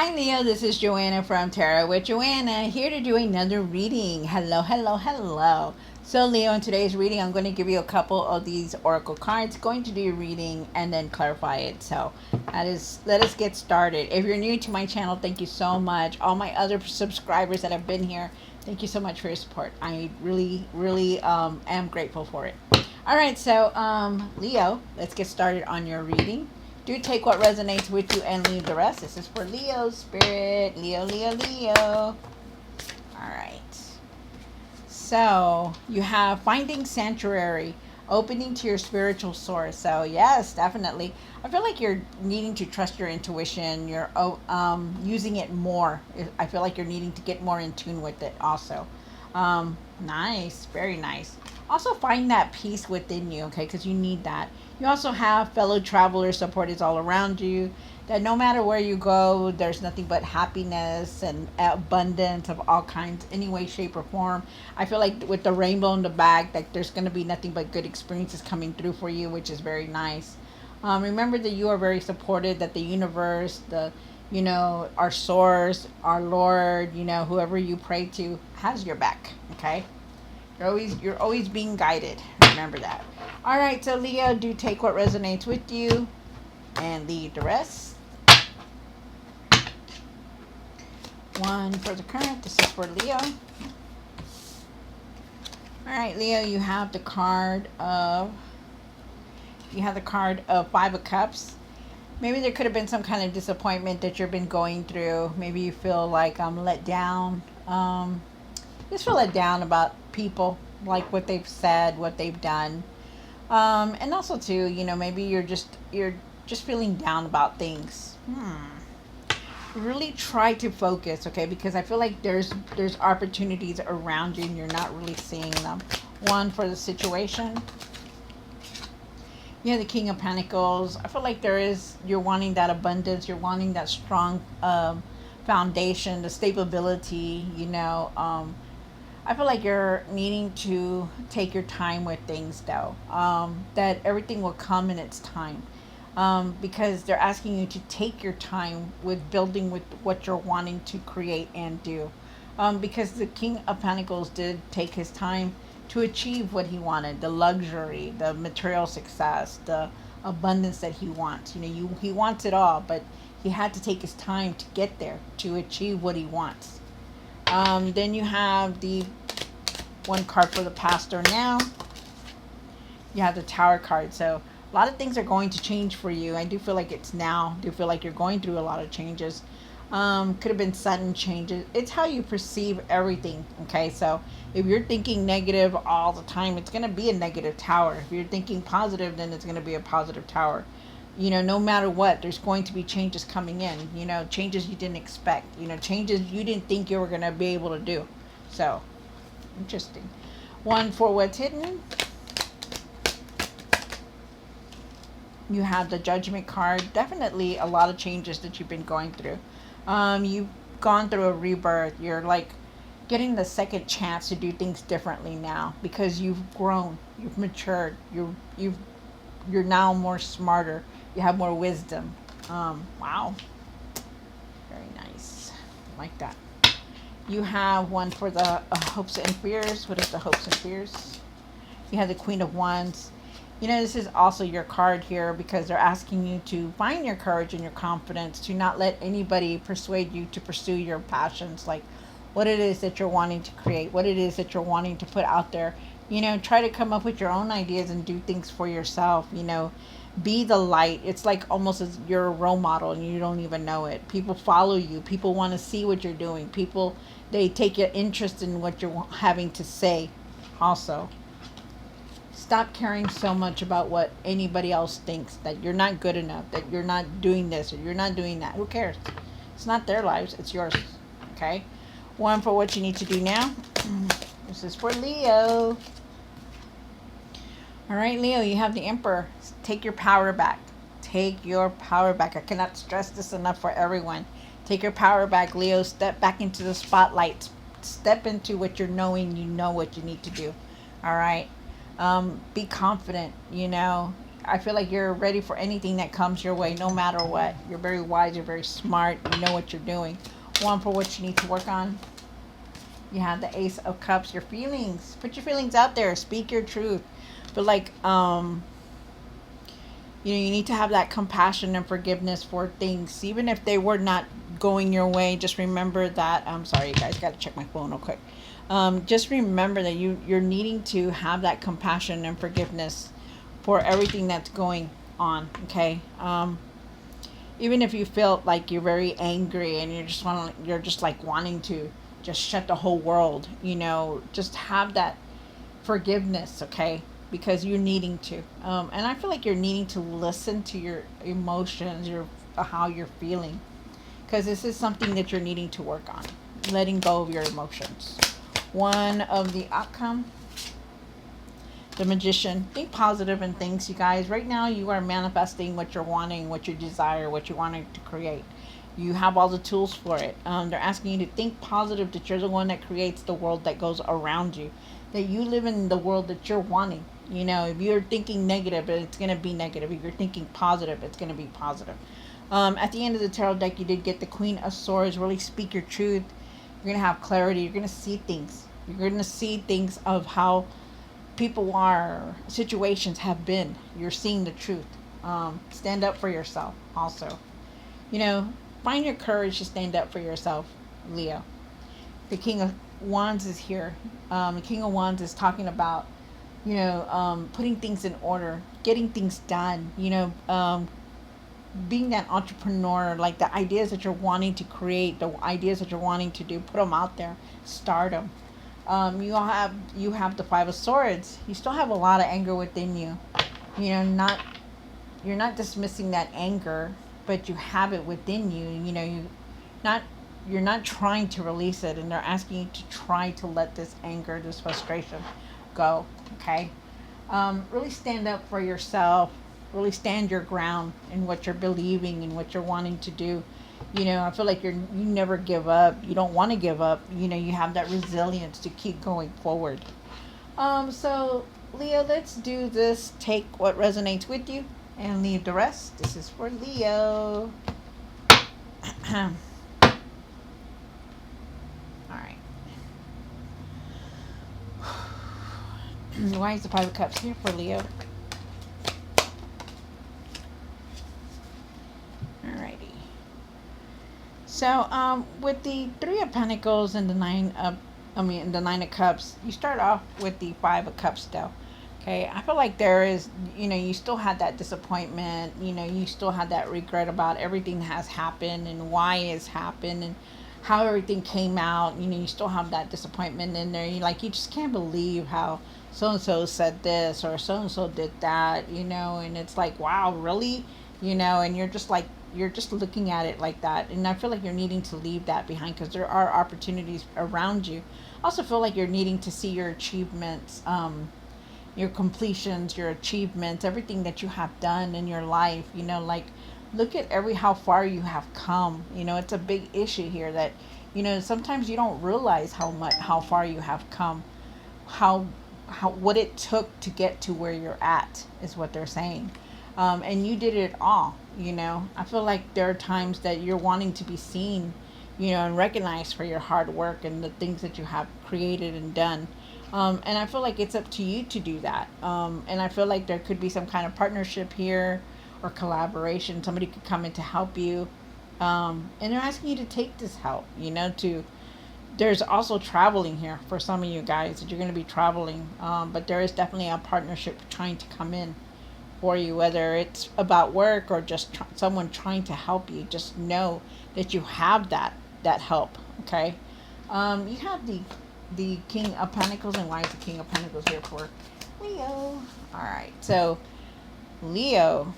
Hi Leo, this is Joanna from Tarot with Joanna, here to do another reading. Hello, hello, hello. So Leo, in today's reading, I'm going to give you a couple of these oracle cards, going to do your reading and then clarify it. So let us get started. If you're new to my channel, thank you so much. All my other subscribers that have been here, thank you so much for your support. I really am grateful for it. All right, so Leo, let's get started on your reading. Do take what resonates with you and leave the rest. This is for Leo spirit. Leo, Leo, Leo. All right. So you have finding sanctuary, opening to your spiritual source. So yes, definitely. I feel like you're needing to trust your intuition. You're using it more. I feel like you're needing to get more in tune with it also. Nice, very nice. Also find that peace within you, okay, because you need that. You also have fellow travelers support is all around you, that no matter where you go, there's nothing but happiness and abundance of all kinds, any way, shape, or form. I feel like with the rainbow in the back, that there's going to be nothing but good experiences coming through for you, which is very nice. Remember that you are very supported, that the universe, our source, our Lord, whoever you pray to has your back, okay? You're always being guided. Remember that. All right, so Leo, do take what resonates with you and leave the rest. One for the current. This is for Leo. All right, Leo, you have the card of Five of Cups. Maybe there could have been some kind of disappointment that you've been going through. Maybe you feel like I'm let down. Just feel let down about people, like what they've said, what they've done. And also too, maybe you're just feeling down about things. Really try to focus, okay? Because I feel like there's opportunities around you and you're not really seeing them. One for the situation. You have the King of Pentacles. I feel like you're wanting that abundance. You're wanting that strong foundation, the stability. I feel like you're needing to take your time with things, though. That everything will come in its time. Because they're asking you to take your time with building with what you're wanting to create and do. Because the King of Pentacles did take his time to achieve what he wanted, the luxury, the material success, the abundance that he wants. He wants it all, but he had to take his time to get there, to achieve what he wants. Then you have the one card for the pastor now. You have the Tower card. So a lot of things are going to change for you. I do feel like it's now. I do feel like you're going through a lot of changes. Could have been sudden changes. It's how you perceive everything. Okay, so if you're thinking negative all the time, it's going to be a negative tower. If you're thinking positive, then it's going to be a positive tower. No matter what, there's going to be changes coming in. Changes you didn't expect. Changes you didn't think you were going to be able to do. So, interesting. One for what's hidden. You have the Judgment card. Definitely a lot of changes that you've been going through. You've gone through a rebirth. You're like getting the second chance to do things differently now because you've grown, you've matured, you're now more smarter. You have more wisdom. Wow, very nice. Like that. You have one for the hopes and fears. What is the hopes and fears? You have the Queen of Wands. This is also your card here because they're asking you to find your courage and your confidence, to not let anybody persuade you to pursue your passions, like what it is that you're wanting to create, what it is that you're wanting to put out there. Try to come up with your own ideas and do things for yourself. Be the light. It's like almost as you're a role model and you don't even know it. People follow you. People want to see what you're doing. They take an interest in what you're having to say also. Stop caring so much about what anybody else thinks, that you're not good enough, that you're not doing this or you're not doing that. Who cares? It's not their lives, it's yours. Okay? One for what you need to do now. This is for Leo. All right, Leo, you have the Emperor. Take your power back. Take your power back. I cannot stress this enough for everyone. Take your power back, Leo. Step back into the spotlight. Step into what you're knowing. You know what you need to do. All right? Be confident. I feel like you're ready for anything that comes your way, no matter what. You're very wise, you're very smart, you know what you're doing. One, for what you need to work on. You have the Ace of Cups, your feelings. Put your feelings out there, speak your truth. But like, you need to have that compassion and forgiveness for things, even if they were not going your way. Just remember that. I'm sorry, you guys, got to check my phone real quick. Just remember that you're needing to have that compassion and forgiveness for everything that's going on. Okay. Even if you feel like you're very angry and you're just like wanting to just shut the whole world, just have that forgiveness, okay? Because you're needing to. And I feel like you're needing to listen to your emotions, your how you're feeling, because this is something that you're needing to work on, letting go of your emotions. One of the outcome, the Magician. Think positive in things, you guys. Right now, you are manifesting what you're wanting, what you desire, what you're wanting to create. You have all the tools for it. They're asking you to think positive, that you're the one that creates the world that goes around you, that you live in the world that you're wanting. If you're thinking negative, it's going to be negative. If you're thinking positive, it's going to be positive. At the end of the tarot deck, you did get the Queen of Swords. Really speak your truth. You're going to have clarity. You're going to see things. You're going to see things of how people are, situations have been. You're seeing the truth. Stand up for yourself also. Find your courage to stand up for yourself, Leo. The King of Wands is here. The King of Wands is talking about, putting things in order, getting things done, being that entrepreneur, like the ideas that you're wanting to create, the ideas that you're wanting to do, put them out there, start them. You have the Five of Swords. You still have a lot of anger within you. Not you're not dismissing that anger, but you have it within you. Not you're not trying to release it, and they're asking you to try to let this anger, this frustration, go. Okay, really stand up for yourself. Really stand your ground in what you're believing and what you're wanting to do. I feel like you never give up. You don't want to give up. You have that resilience to keep going forward. So Leo, let's do this. Take what resonates with you and leave the rest. This is for Leo. All right. Why is the Five of Cups here for Leo? Alrighty. So, with the Three of Pentacles and the the Nine of Cups, you start off with the Five of Cups though. Okay, I feel like there is, you still had that disappointment, you still had that regret about everything that has happened and why it's happened and how everything came out. You still have that disappointment in there. You just can't believe how so and so said this or so and so did that, and it's like, wow, really? And you're just looking at it like that. And I feel like you're needing to leave that behind because there are opportunities around you. I also feel like you're needing to see your achievements, your completions, your achievements, everything that you have done in your life. Look at how far you have come. It's a big issue here that, sometimes you don't realize how far you have come, how what it took to get to where you're at is what they're saying. And you did it all. I feel like there are times that you're wanting to be seen, and recognized for your hard work and the things that you have created and done. And I feel like it's up to you to do that. And I feel like there could be some kind of partnership here or collaboration. Somebody could come in to help you. And they're asking you to take this help, there's also traveling here for some of you guys that you're going to be traveling. But there is definitely a partnership trying to come in for you, whether it's about work or just someone trying to help you. Just know that you have that help. Okay. You have the King of Pentacles. And why is the King of Pentacles here for Leo? All right, so Leo,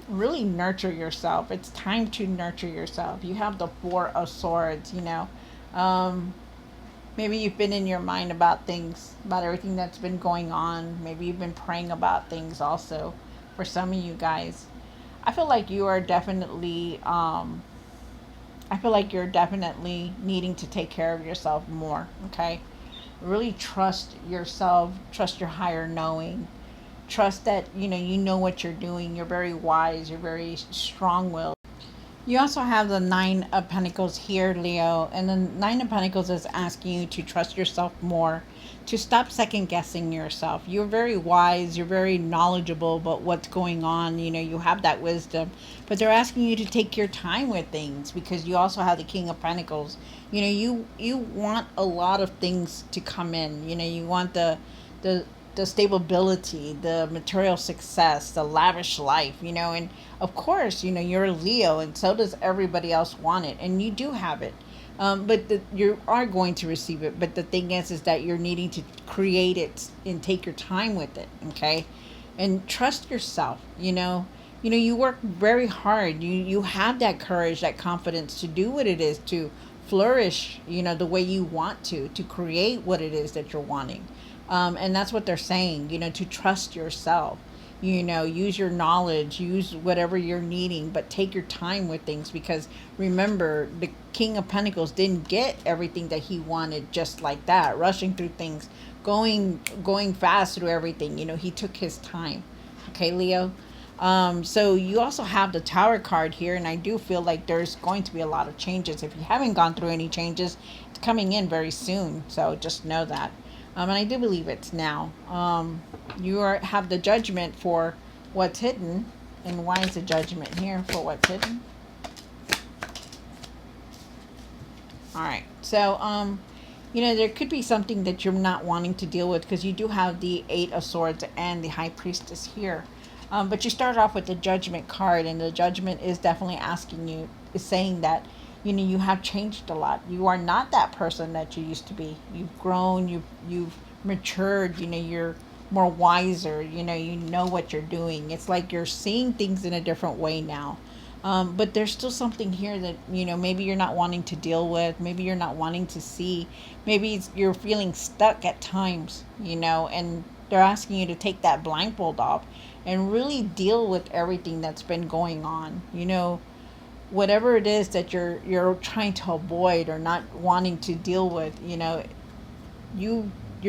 really nurture yourself. It's time to nurture yourself. You have the Four of Swords. Maybe you've been in your mind about things, about everything that's been going on. Maybe you've been praying about things also for some of you guys. I feel like you are definitely, needing to take care of yourself more, okay? Really trust yourself, trust your higher knowing. trust that you know what you're doing. You're very wise, you're very strong-willed. You also have the Nine of Pentacles here, Leo, and the Nine of Pentacles is asking you to trust yourself more, to stop second guessing yourself. You're very wise, you're very knowledgeable about what's going on, you have that wisdom, but they're asking you to take your time with things because you also have the King of Pentacles. You want a lot of things to come in. You want the the stability, the material success, the lavish life, and of course, you're a Leo and so does everybody else want it. And you do have it. You are going to receive it. But the thing is that you're needing to create it and take your time with it. Okay. And trust yourself, you work very hard. You have that courage, that confidence to do what it is, to flourish, the way you want to create what it is that you're wanting. And that's what they're saying, to trust yourself, use your knowledge, use whatever you're needing, but take your time with things because remember, the King of Pentacles didn't get everything that he wanted just like that, rushing through things, going fast through everything. He took his time. Okay, Leo. So you also have the Tower card here, and I do feel like there's going to be a lot of changes. If you haven't gone through any changes, it's coming in very soon. So just know that. And I do believe it's now. Have the Judgment for what's hidden. And why is the Judgment here for what's hidden? All right. So, there could be something that you're not wanting to deal with because you do have the Eight of Swords and the High Priestess here. But you start off with the Judgment card, and the Judgment is definitely is saying that, you have changed a lot. You are not that person that you used to be. You've grown, you've matured, you're more wiser, you know what you're doing. It's like you're seeing things in a different way now. But there's still something here that, maybe you're not wanting to deal with. Maybe you're not wanting to see. Maybe you're feeling stuck at times, and they're asking you to take that blindfold off and really deal with everything that's been going on. Whatever it is that you're trying to avoid or not wanting to deal with, you're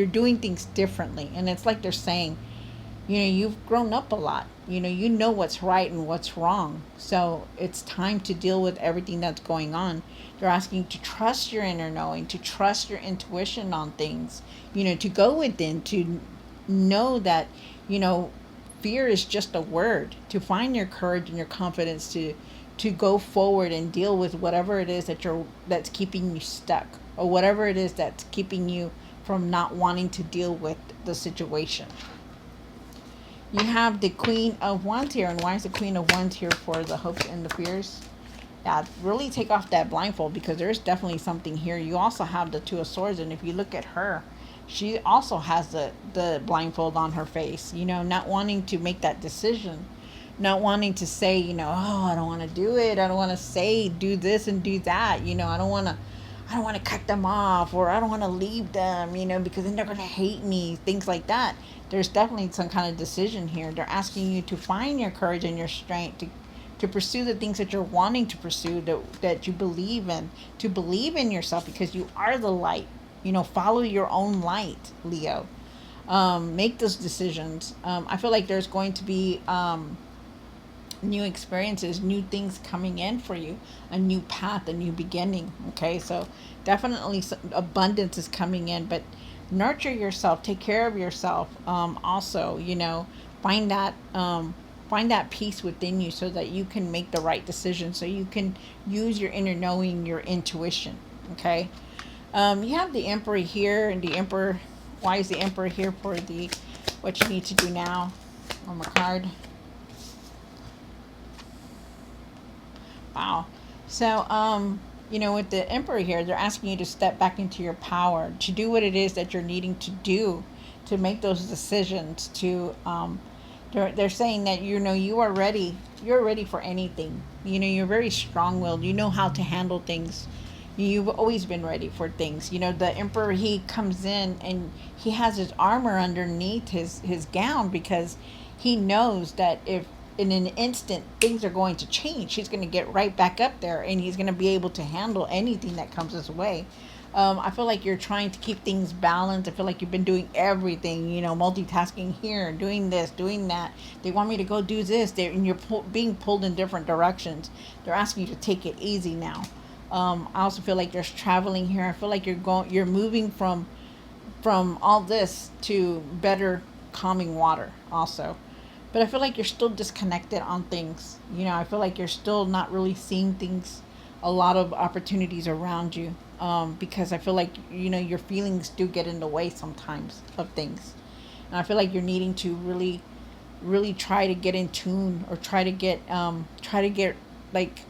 doing things differently. And it's like they're saying, you've grown up a lot. You know what's right and what's wrong. So it's time to deal with everything that's going on. They're asking you to trust your inner knowing, to trust your intuition on things, to go within, to know that, fear is just a word, to find your courage and your confidence to go forward and deal with whatever it is that's keeping you stuck, or whatever it is that's keeping you from not wanting to deal with the situation. You have the Queen of Wands here. And why is the Queen of Wands here for the hopes and the fears? Yeah, really take off that blindfold because there's definitely something here. You also have the Two of Swords, and if you look at her, she also has the blindfold on her face, not wanting to make that decision, not wanting to say, oh, I don't want to do it. I don't want to say, do this and do that. I don't want to cut them off, or I don't want to leave them, because then they're going to hate me, things like that. There's definitely some kind of decision here. They're asking you to find your courage and your strength to pursue the things that you're wanting to pursue, that you believe in, to believe in yourself because you are the light. Follow your own light, Leo. Make those decisions. I feel like there's going to be new experiences, new things coming in for you, a new path, a new beginning. Okay, so definitely abundance is coming in, but nurture yourself, take care of yourself. Also, find that peace within you so that you can make the right decision, so you can use your inner knowing, your intuition. Okay. You have the Emperor here, and the Emperor, why is the Emperor here for what you need to do now on the card? Wow. So, with the Emperor here, they're asking you to step back into your power, to do what it is that you're needing to do, to make those decisions, they're saying that, you are ready. You're ready for anything. You're very strong-willed. You know how to handle things. You've always been ready for things. The Emperor, he comes in and he has his armor underneath his gown because he knows that if in an instant things are going to change, he's going to get right back up there and he's going to be able to handle anything that comes his way. I feel like you're trying to keep things balanced. I feel like you've been doing everything, multitasking here, doing this, doing that. They want me to go do this. And you're being pulled in different directions. They're asking you to take it easy now. I also feel like there's traveling here. I feel like you're moving from all this to better calming water also. But I feel like you're still disconnected on things. I feel like you're still not really seeing things, a lot of opportunities around you. Because I feel like, your feelings do get in the way sometimes of things. And I feel like you're needing to really, really try to get in tune, or try to get like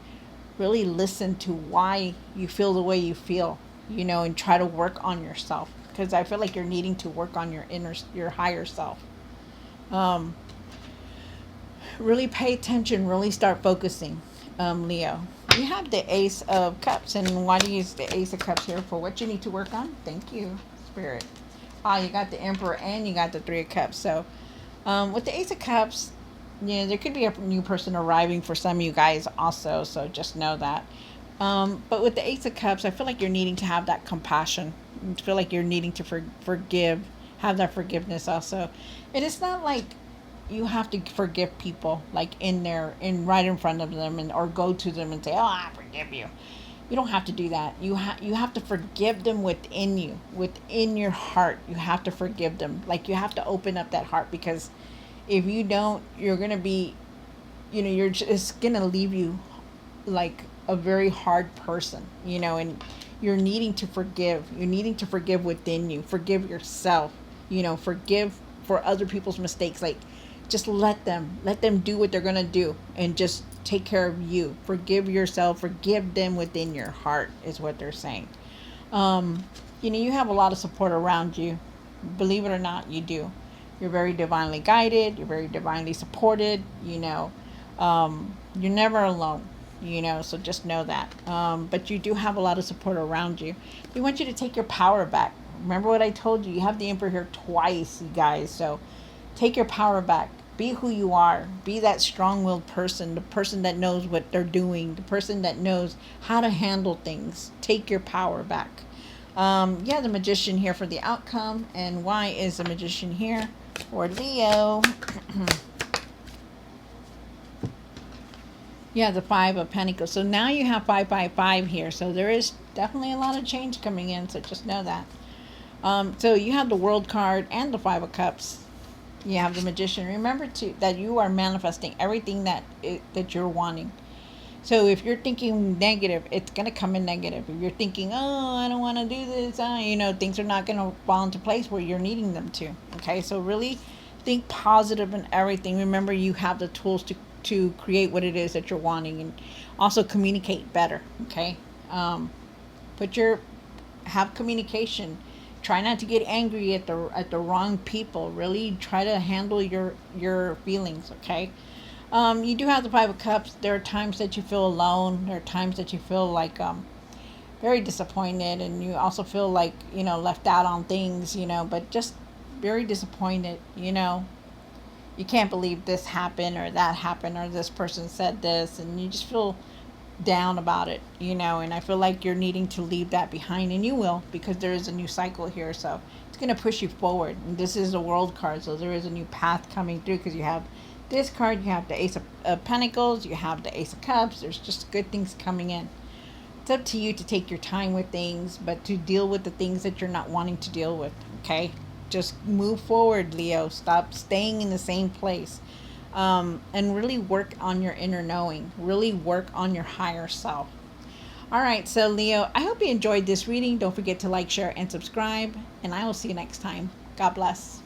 really listen to why you feel the way you feel, and try to work on yourself. Because I feel like you're needing to work on your higher self. Um, really pay attention, really start focusing, Leo. You have the Ace of Cups, and why do you use the Ace of Cups here? For what you need to work on? Thank you, Spirit. You got the Emperor and you got the Three of Cups. So, with the Ace of Cups, there could be a new person arriving for some of you guys also, so just know that. But with the Ace of Cups, I feel like you're needing to have that compassion. I feel like you're needing to forgive, have that forgiveness also. And it's not like you have to forgive people like right in front of them, or go to them and say, "Oh, I forgive you." You don't have to do that. You have to forgive them within you, within your heart. You have to forgive them. Like, you have to open up that heart, because if you don't, you're gonna be, you're just gonna leave you like a very hard person, and you're needing to forgive. You're needing to forgive within you. Forgive yourself. Forgive for other people's mistakes. Like, just let them do what they're gonna do, and just take care of you. Forgive yourself. Forgive them within your heart, is what they're saying. Um, you have a lot of support around you. Believe it or not, you do. You're very divinely guided. You're very divinely supported. You're never alone. So just know that. But you do have a lot of support around you. We want you to take your power back. Remember what I told you. You have the Emperor here twice, you guys. So take your power back. Be who you are. Be that strong-willed person, the person that knows what they're doing, the person that knows how to handle things. Take your power back. Yeah, the Magician here for the outcome. And why is the Magician here for Leo? Yeah, the Five of Pentacles. So now you have 555 here. So there is definitely a lot of change coming in. So just know that. So you have the World card and the Five of Cups. You have the Magician. Remember that you are manifesting everything that you're wanting. So if you're thinking negative, it's going to come in negative. If you're thinking, "Oh, I don't want to do this," things are not going to fall into place where you're needing them to. Okay, so really think positive in everything. Remember, you have the tools to create what it is that you're wanting, and also communicate better. Okay, put your have communication. Try not to get angry at the wrong people. Really try to handle your feelings. Okay. You do have the Five of Cups. There are times that you feel alone. There are times that you feel like very disappointed, and you also feel like left out on things. But just very disappointed. You can't believe this happened or that happened or this person said this, and you just feel down about it, and I feel like you're needing to leave that behind, and you will, because there is a new cycle here. So it's going to push you forward, and this is a World card, so there is a new path coming through, because you have this card, you have the Ace of Pentacles, you have the Ace of Cups. There's just good things coming in. It's up to you to take your time with things, but to deal with the things that you're not wanting to deal with. Okay, just move forward, Leo. Stop staying in the same place. And really work on your inner knowing. Really work on your higher self. All right, so Leo, I hope you enjoyed this reading. Don't forget to like, share, and subscribe, and I will see you next time. God bless.